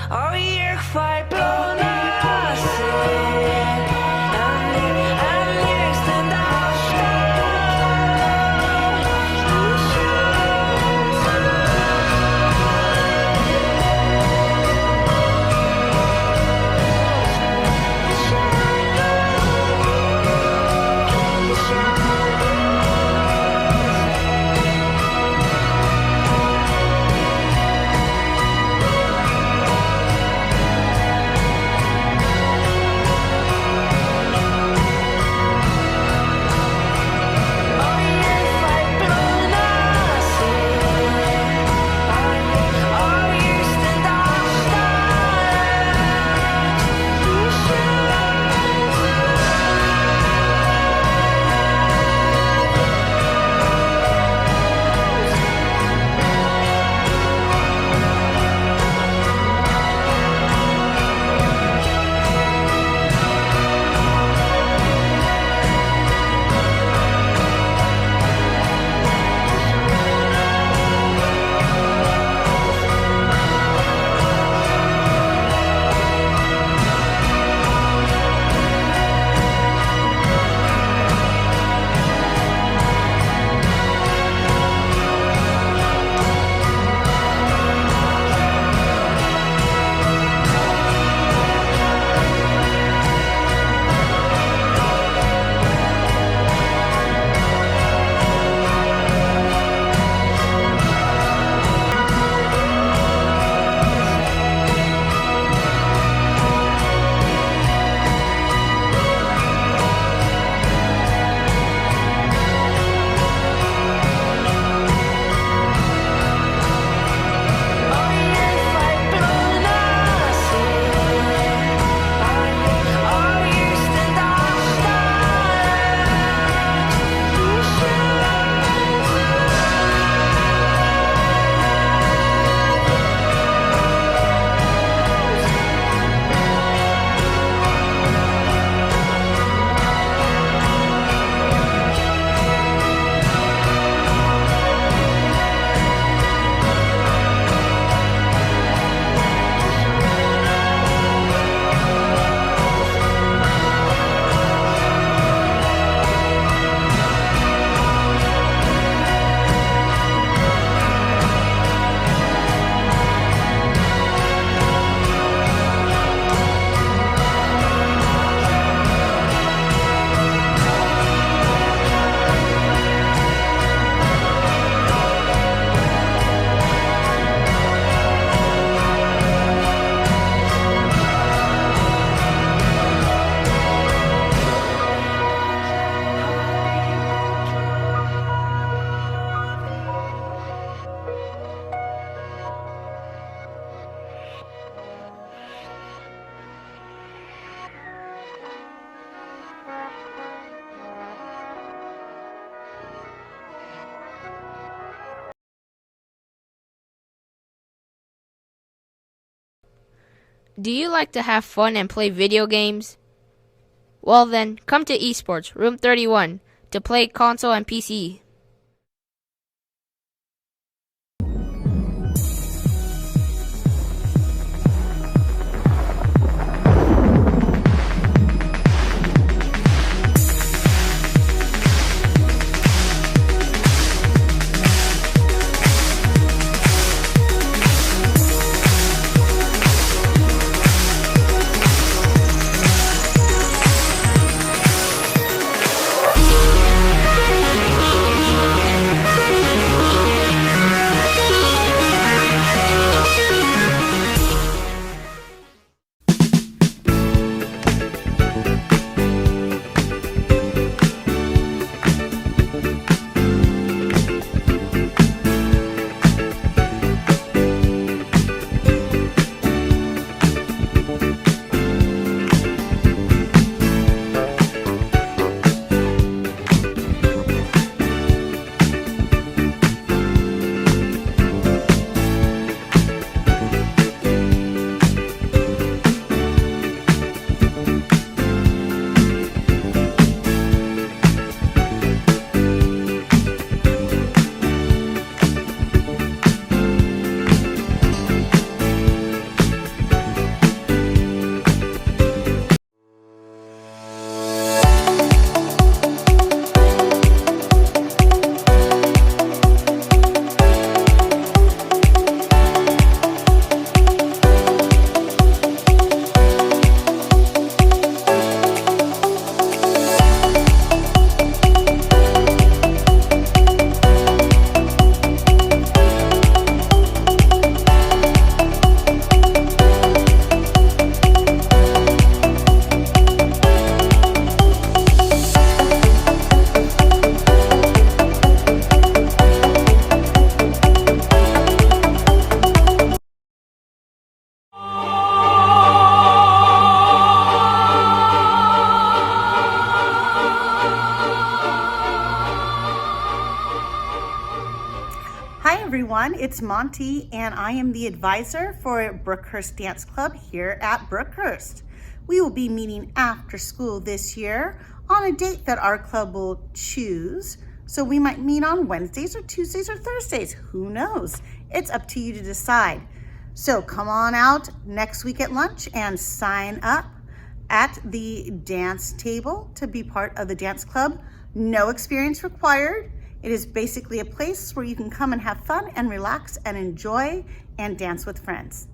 og jeg får blåna se. Do you like to have fun and play video games? Well then, come to Esports, Room 31, to play console and PC. everyone. It's Monty, and I am the advisor for Brookhurst Dance Club here at Brookhurst. We will be meeting after school this year on a date that our club will choose. So we might meet on Wednesdays or Tuesdays or Thursdays. Who knows? It's up to you to decide. So come on out next week at lunch and sign up at the dance table to be part of the dance club. No experience required. It is basically a place where you can come and have fun and relax and enjoy and dance with friends.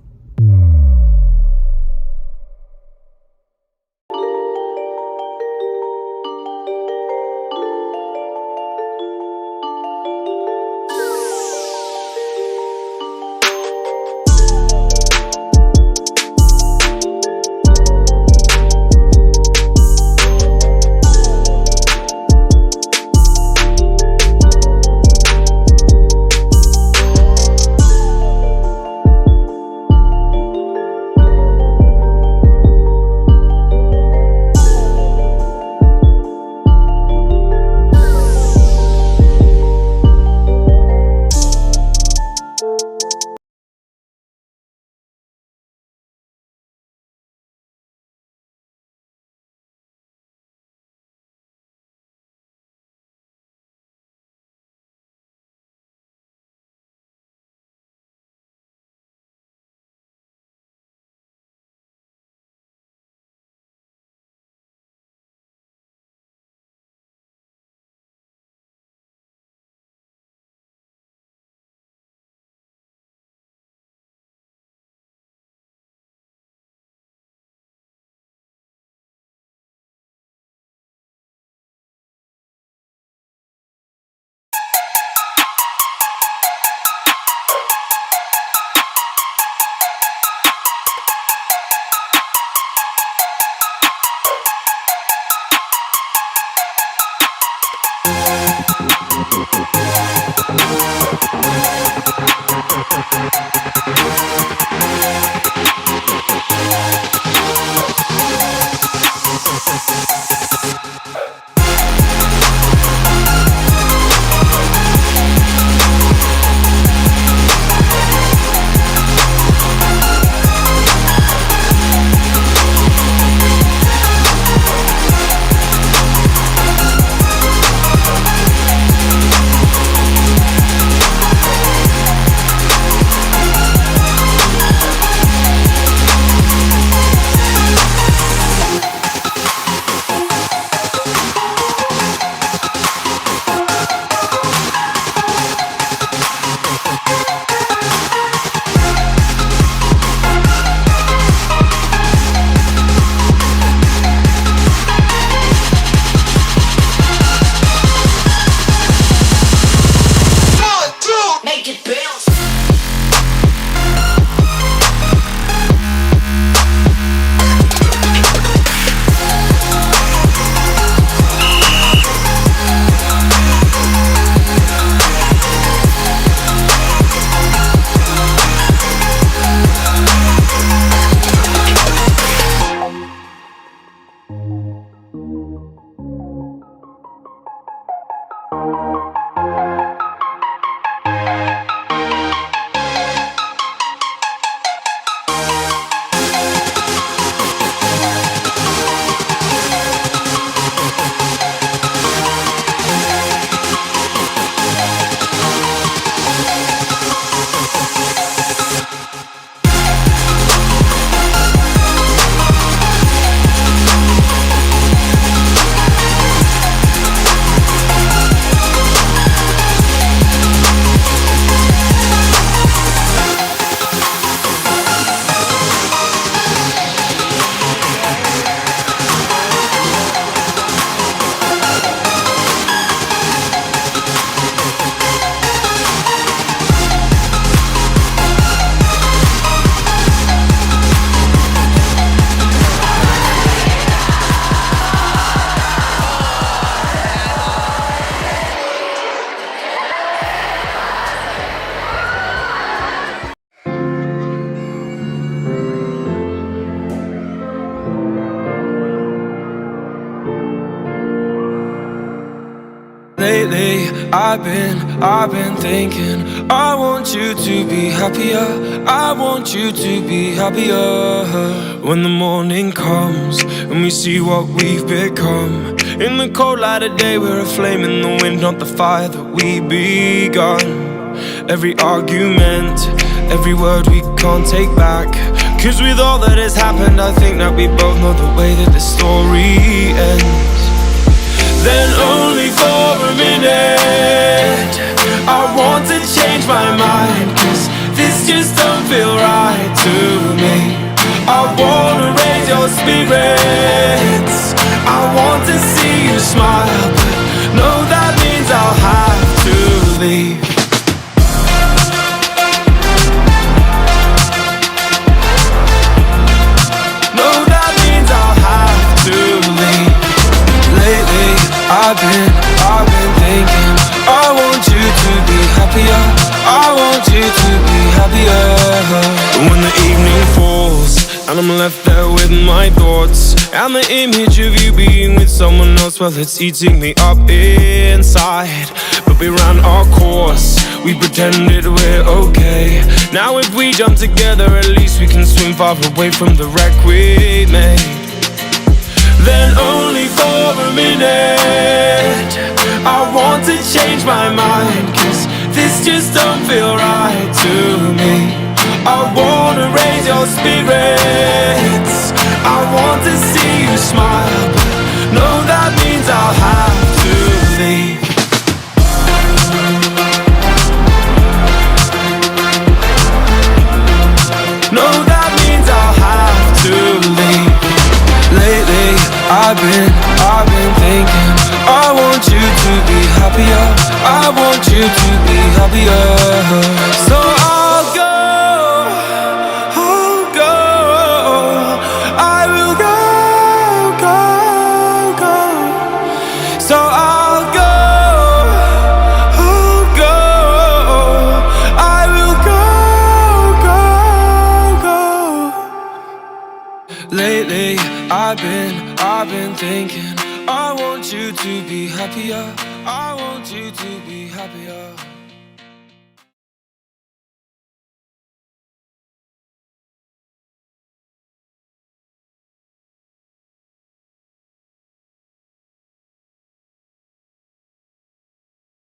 I've been thinking, I want you to be happier, I want you to be happier. When the morning comes and we see what we've become, in the cold light of day we're a flame in the wind, not the fire that we begun. Every argument, every word we can't take back, 'cause with all that has happened I think that we both know the way that the story ends. Then only for a minute I want to change my mind, 'cause this just don't feel right to me. I wanna raise your spirits, I want to see you smile, but no, that means I'll have to leave. No, that means I'll have to leave. Lately I've been thinking, I want you to be happier, I want you to be happier. When the evening falls and I'm left there with my thoughts, and the image of you being with someone else, well, it's eating me up inside. But we ran our course, we pretended we're okay. Now if we jump together, at least we can swim far away from the wreck we made. Then only for a minute I want to change my mind, 'cause this just don't feel right to me. I wanna raise your spirits, I want to see you smile, but no, that means I'll have to leave. No, that means I'll have to leave. Lately I've been thinking, I want you to be happier, I want you to be happier. So I'll go, I will go. So I'll go, I will go. Lately I've been thinking, I want you to be happier, I want you to be happier.